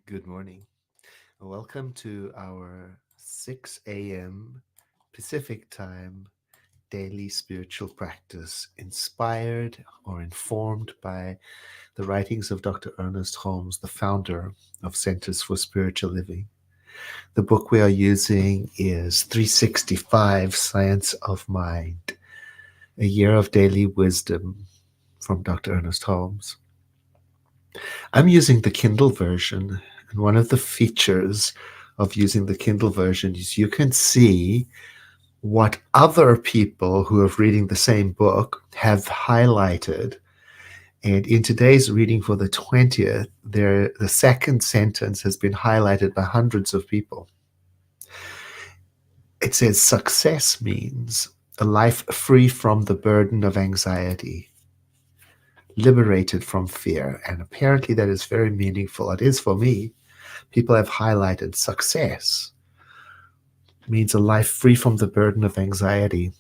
Good morning. Welcome to our 6 a.m. Pacific time daily spiritual practice, inspired or informed by the writings of Dr. Ernest Holmes, the founder of Centers for Spiritual Living. The book we are using is 365 Science of Mind, a year of daily wisdom from Dr. Ernest Holmes. I'm using the Kindle version, and one of the features of using the Kindle version is you can see what other people who are reading the same book have highlighted. And in today's reading for the 20th, the second sentence has been highlighted by hundreds of people. It says, success means a life free from the burden of anxiety, liberated from fear. And apparently that is very meaningful. It is for me. People have highlighted success means a life free from the burden of anxiety.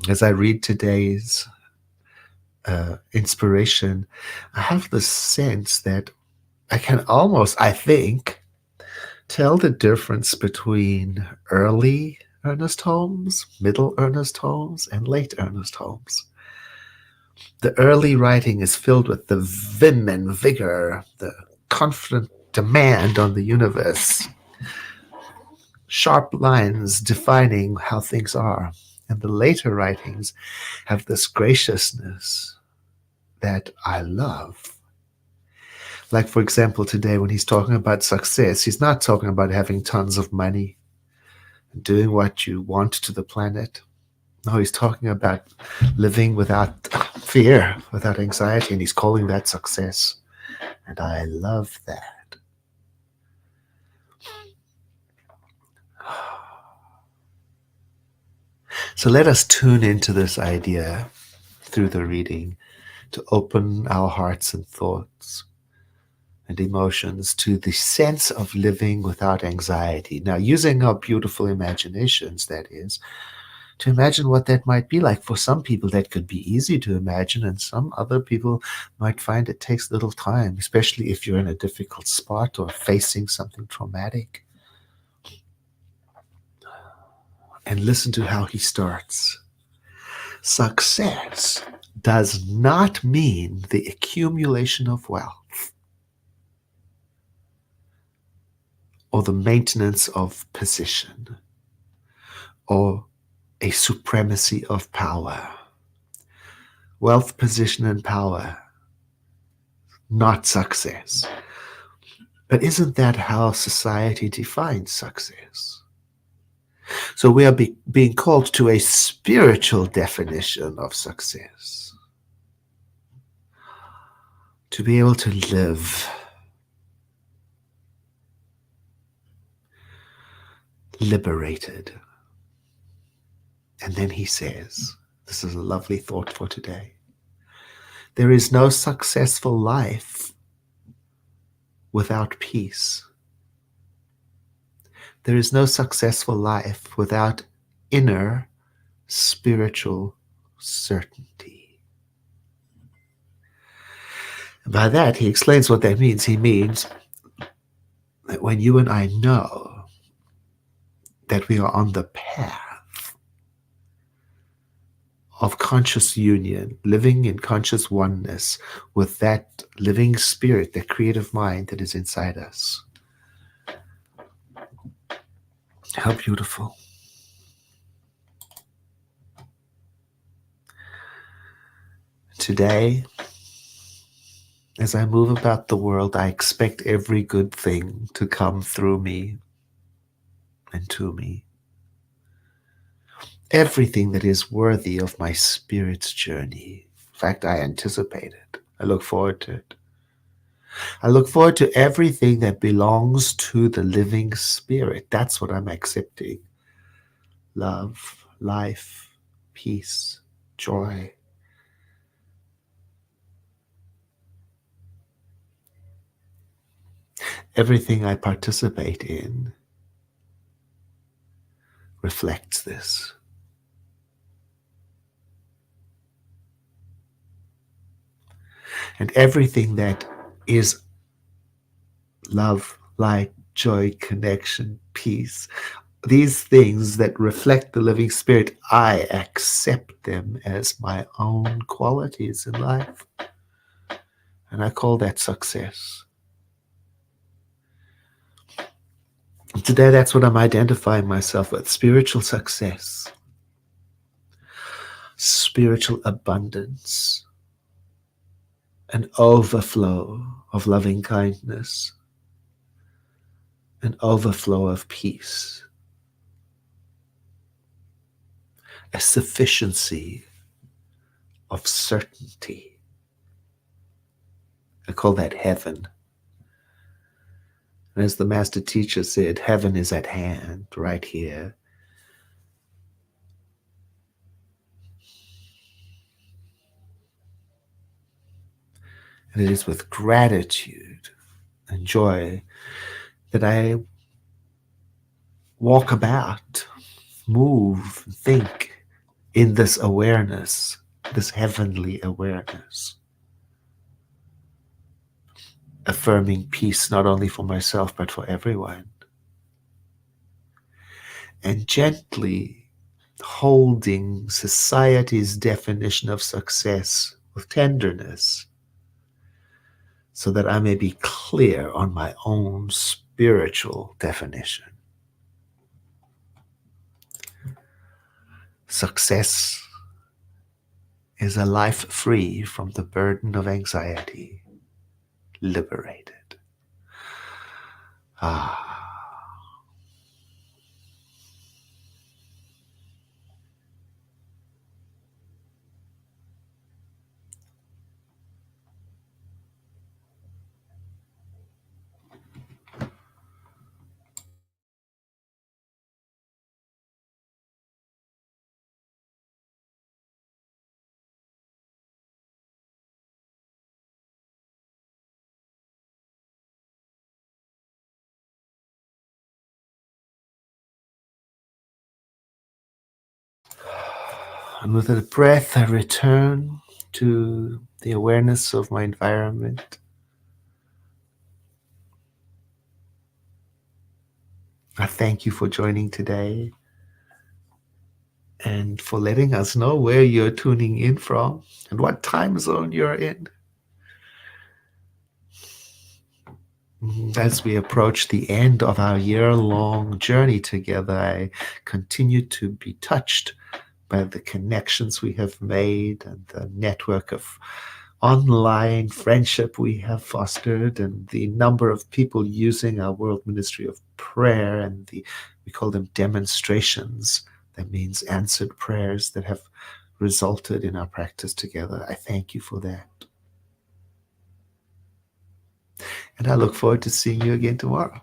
As I read today's inspiration, I have the sense that I can almost, I think, tell the difference between early Ernest Holmes, middle Ernest Holmes, and late Ernest Holmes. The early writing is filled with the vim and vigor, the confident demand on the universe, sharp lines defining how things are. And the later writings have this graciousness that I love. Like, for example, today when he's talking about success, he's not talking about having tons of money and doing what you want to the planet. No, he's talking about living without fear, without anxiety, and he's calling that success. And I love that. So let us tune into this idea through the reading to open our hearts and thoughts and emotions to the sense of living without anxiety. Now, using our beautiful imaginations, that is, to imagine what that might be like. For some people, that could be easy to imagine, and some other people might find it takes little time, especially if you're in a difficult spot or facing something traumatic. And listen to how he starts. Success does not mean the accumulation of wealth or the maintenance of position or a supremacy of power. Wealth, position, and power, not success. But isn't that how society defines success? So we are being called to a spiritual definition of success. To be able to live liberated. And then he says, this is a lovely thought for today. There is no successful life without peace. There is no successful life without inner spiritual certainty. And by that, he explains what that means. He means that when you and I know that we are on the path of conscious union, living in conscious oneness with that living spirit, that creative mind that is inside us. How beautiful. Today, as I move about the world, I expect every good thing to come through me and to me. Everything that is worthy of my spirit's journey. In fact, I anticipate it. I look forward to it. I look forward to everything that belongs to the living spirit. That's what I'm accepting. Love, life, peace, joy. Everything I participate in reflects this. And everything that is love, light, joy, connection, peace. These things that reflect the living spirit, I accept them as my own qualities in life. And I call that success. And today, that's what I'm identifying myself with: spiritual success, spiritual abundance, an overflow of loving kindness, an overflow of peace, a sufficiency of certainty. I call that heaven. And as the master teacher said, heaven is at hand, right here. And it is with gratitude and joy that I walk about, move, think in this awareness, this heavenly awareness, affirming peace not only for myself but for everyone, and gently holding society's definition of success with tenderness, so that I may be clear on my own spiritual definition. Success is a life free from the burden of anxiety, liberated. Ah. And with a breath, I return to the awareness of my environment. I thank you for joining today and for letting us know where you're tuning in from and what time zone you're in. As we approach the end of our year-long journey together, I continue to be touched by the connections we have made and the network of online friendship we have fostered, and the number of people using our World Ministry of Prayer, and we call them demonstrations. That means answered prayers that have resulted in our practice together. I thank you for that. And I look forward to seeing you again tomorrow.